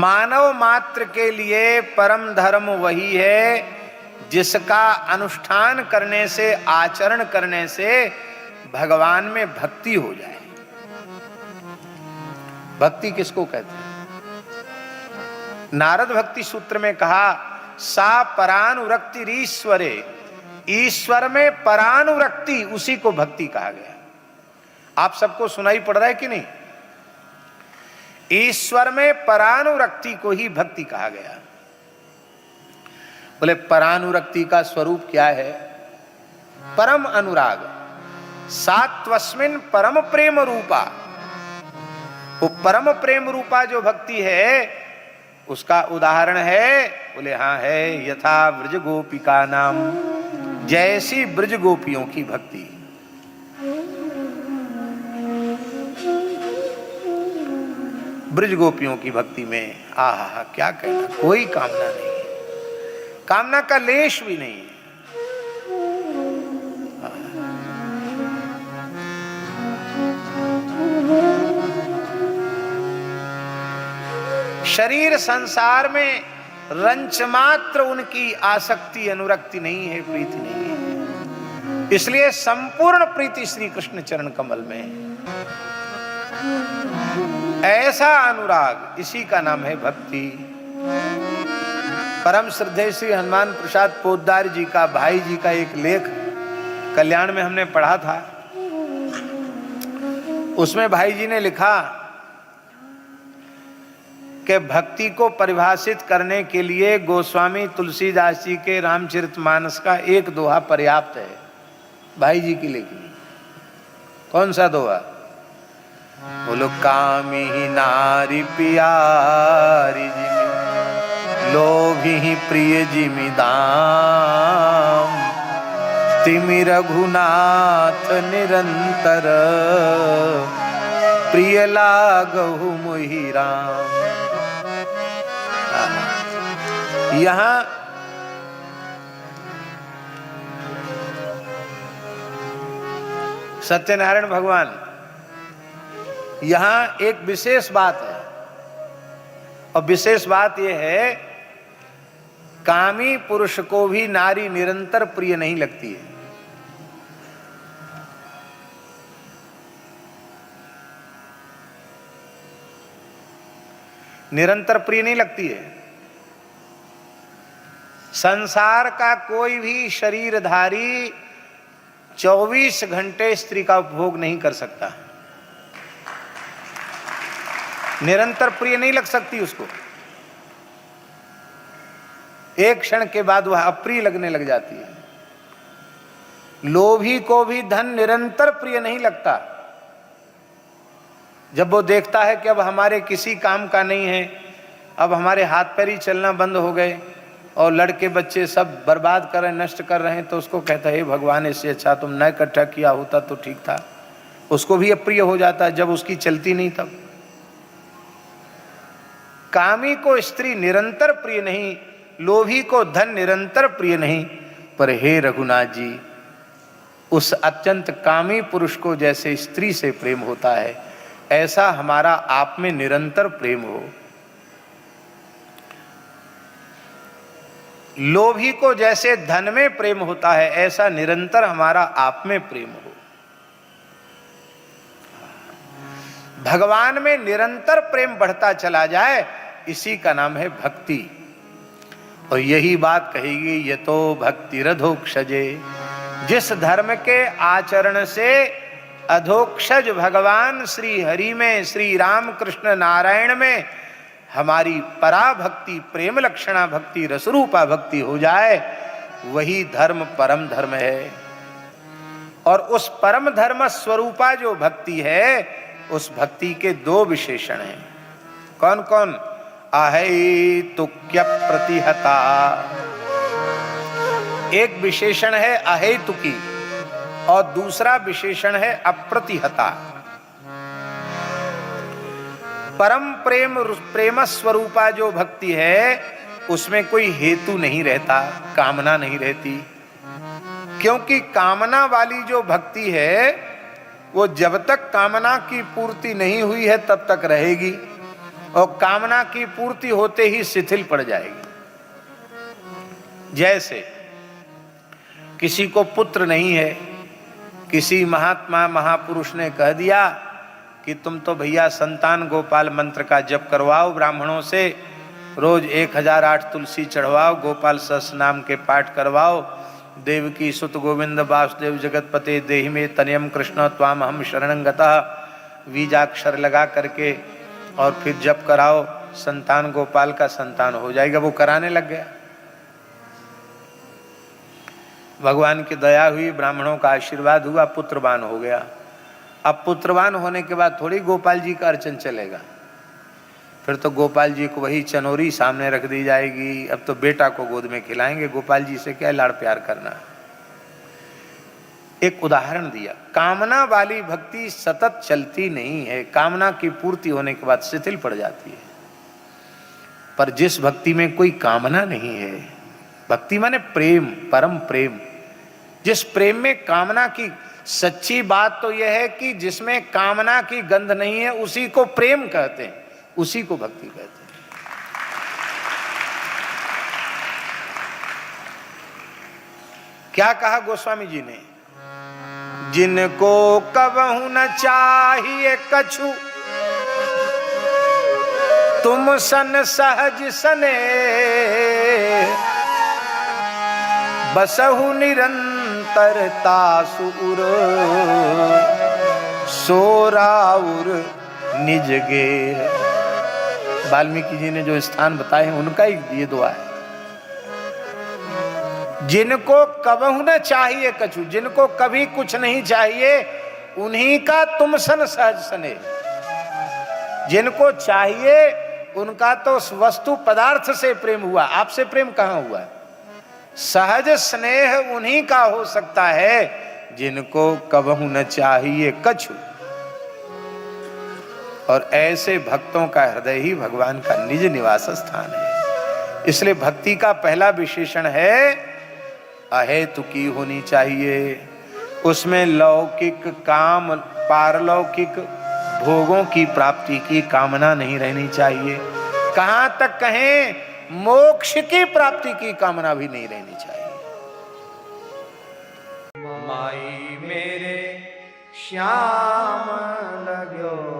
मानव मात्र के लिए परम धर्म वही है जिसका अनुष्ठान करने से, आचरण करने से भगवान में भक्ति हो जाए। भक्ति किसको कहते हैं? नारद भक्ति सूत्र में कहा, सा परानुरक्ति ईश्वरे, ईश्वर में परानुरक्ति, उसी को भक्ति कहा गया। आप सबको सुनाई पड़ रहा है कि नहीं? ईश्वर में परानुरक्ति को ही भक्ति कहा गया। बोले परानुरक्ति का स्वरूप क्या है? परम अनुराग, सात्वस्मिन परम प्रेम रूपा। वो परम प्रेम रूपा जो भक्ति है उसका उदाहरण है, बोले हाँ है, यथा ब्रज गोपिका नाम, जैसी ब्रज गोपियों की भक्ति। ब्रज गोपियों की भक्ति में आहा क्या कहना, कोई कामना नहीं है, कामना का लेश भी नहीं है। शरीर संसार में रंच मात्र उनकी आसक्ति, अनुरक्ति नहीं है, प्रीति नहीं है। इसलिए संपूर्ण प्रीति श्री कृष्ण चरण कमल में है। ऐसा अनुराग, इसी का नाम है भक्ति। परम श्रद्धेय श्री हनुमान प्रसाद पोद्दार जी का, भाई जी का एक लेख कल्याण में हमने पढ़ा था। उसमें भाई जी ने लिखा कि भक्ति को परिभाषित करने के लिए गोस्वामी तुलसीदास जी के रामचरितमानस का एक दोहा पर्याप्त है। भाई जी की लिखी। कौन सा दोहा? बोलो, कामी ही नारी प्यारी जिमी, लोभी ही प्रिय जिमी दाम, तिमि रघुनाथ निरंतर, प्रिय लागहु मोहि राम। यहां सत्यनारायण भगवान, यहां एक विशेष बात है, और विशेष बात यह है, कामी पुरुष को भी नारी निरंतर प्रिय नहीं लगती है। निरंतर प्रिय नहीं लगती है। संसार का कोई भी शरीरधारी 24 घंटे स्त्री का उपभोग नहीं कर सकता। निरंतर प्रिय नहीं लग सकती उसको। एक क्षण के बाद वह अप्रिय लगने लग जाती है। लोभी को भी धन निरंतर प्रिय नहीं लगता। जब वो देखता है कि अब हमारे किसी काम का नहीं है, अब हमारे हाथ पैर ही चलना बंद हो गए और लड़के बच्चे सब बर्बाद कर रहे हैं, नष्ट कर रहे हैं, तो उसको कहता है, हे भगवान, इससे अच्छा तुम न इकट्ठा किया होता तो ठीक था। उसको भी अप्रिय हो जाता है जब उसकी चलती नहीं तब। कामी को स्त्री निरंतर प्रिय नहीं, लोभी को धन निरंतर प्रिय नहीं, पर हे रघुनाथ जी, उस अत्यंत कामी पुरुष को जैसे स्त्री से प्रेम होता है, ऐसा हमारा आप में निरंतर प्रेम हो। लोभी को जैसे धन में प्रेम होता है, ऐसा निरंतर हमारा आप में प्रेम हो। भगवान में निरंतर प्रेम बढ़ता चला जाए, इसी का नाम है भक्ति। और यही बात कहेगी, ये तो भक्ति रधोक्षजे, जिस धर्म के आचरण से अधोक्षज भगवान श्री हरि में, श्री राम कृष्ण नारायण में हमारी पराभक्ति, प्रेम लक्षणा भक्ति, रसरूपा भक्ति हो जाए, वही धर्म परम धर्म है। और उस परम धर्म स्वरूपा जो भक्ति है, उस भक्ति के दो विशेषण हैं। कौन कौन? अहेतुक्य प्रतिहता, एक विशेषण है अहेतुकी और दूसरा विशेषण है अप्रतिहता। परम प्रेम स्वरूपा जो भक्ति है, उसमें कोई हेतु नहीं रहता, कामना नहीं रहती। क्योंकि कामना वाली जो भक्ति है, वो जब तक कामना की पूर्ति नहीं हुई है तब तक रहेगी, और कामना की पूर्ति होते ही शिथिल पड़ जाएगी। जैसे किसी को पुत्र नहीं है, किसी महात्मा महापुरुष ने कह दिया कि तुम तो भैया संतान गोपाल मंत्र का जप करवाओ ब्राह्मणों से, रोज 1008 तुलसी चढ़वाओ, गोपाल सहस्र नाम के पाठ करवाओ, देवकी सुत गोविंद वासुदेव जगतपते देहि में तनयम कृष्ण त्वाम हम शरणं गतः, बीजाक्षर लगा करके और फिर जप कराओ, संतान गोपाल का संतान हो जाएगा। वो कराने लग गया। भगवान की दया हुई, ब्राह्मणों का आशीर्वाद हुआ, पुत्रवान हो गया। अब पुत्रवान होने के बाद थोड़ी गोपाल जी का अर्चन चलेगा, फिर तो गोपाल जी को वही चनोरी सामने रख दी जाएगी। अब तो बेटा को गोद में खिलाएंगे, गोपाल जी से क्या लाड़ प्यार करना। एक उदाहरण दिया, कामना वाली भक्ति सतत चलती नहीं है, कामना की पूर्ति होने के बाद शिथिल पड़ जाती है। पर जिस भक्ति में कोई कामना नहीं है, भक्ति माने प्रेम, परम प्रेम, जिस प्रेम में कामना की, सच्ची बात तो यह है कि जिसमें कामना की गंध नहीं है उसी को प्रेम कहते हैं, उसी को भक्ति कहते हैं। क्या कहा गोस्वामी जी ने, जिनको कबहु न चाहिए कछु, तुम सन सहज सने, बसहु निरंतरता सुर, सोराउर निज गे। वाल्मीकि जी ने जो स्थान बताए हैं उनका ही ये दुआ है। जिनको कबहु न चाहिए कछु, जिनको कभी कुछ नहीं चाहिए, उन्हीं का तुम सन सहज सने। जिनको चाहिए उनका तो वस्तु पदार्थ से प्रेम हुआ, आपसे प्रेम कहां हुआ। सहज स्नेह उन्हीं का हो सकता है जिनको कबहु न चाहिए कछु। और ऐसे भक्तों का हृदय ही भगवान का निज निवास स्थान है। इसलिए भक्ति का पहला विशेषण है अहेतुकी होनी चाहिए। उसमें लौकिक काम, पारलौकिक भोगों की प्राप्ति की कामना नहीं रहनी चाहिए। कहां तक कहें, मोक्ष की प्राप्ति की कामना भी नहीं रहनी चाहिए। माई मेरे श्याम लगो